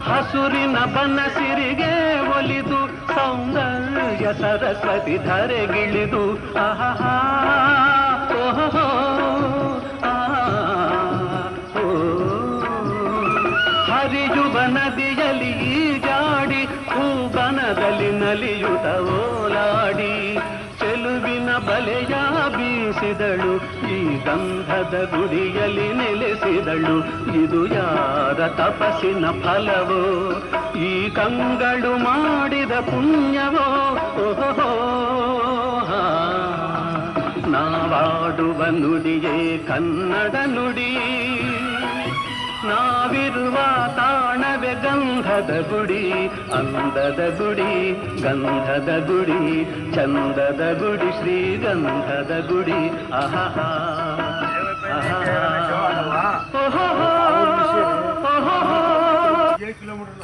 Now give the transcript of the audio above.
ಹಸುರಿನ ಬನಸಿರಿಗೆ ಒಲಿದು ಸೌಂದರ್ಯ ಸರಸ್ವತಿ ಧರೆಗಿಳಿದು ಆಹಾ ಓಹೋ ಹರಿಯುವ ನದಿಯಲ್ಲಿ ಜಾಡಿ ಹೂಬನದಲ್ಲಿ ನಲಿಯುತ ಓಲಾಡಿ ಚೆಲುವಿನ ಬಲೆಯ ಬೀಸಿದಳು ಈ ಗಂಧದ ಗುಡಿಯಲ್ಲಿ ನೆಲೆಸಿದಳು ಇದು ಯಾರ ತಪಸ್ಸಿನ ಫಲವೋ ಈ ಕಂಗಳು ಮಾಡಿದ ಪುಣ್ಯವೋ ಓಹೋ ನಾವಾಡುವ ನುಡಿಯೇ ಕನ್ನಡ ನುಡಿ ನಾವಿರುವ ತಾಣವೇ ಗಂಧದ ಗುಡಿ ಅಂದದ ಗುಡಿ ಗಂಧದ ಗುಡಿ ಚಂದದ ಗುಡಿ ಶ್ರೀಗಂಧದ ಗುಡಿ ಆಹಾ ಕಿಲೋಮೀಟರ್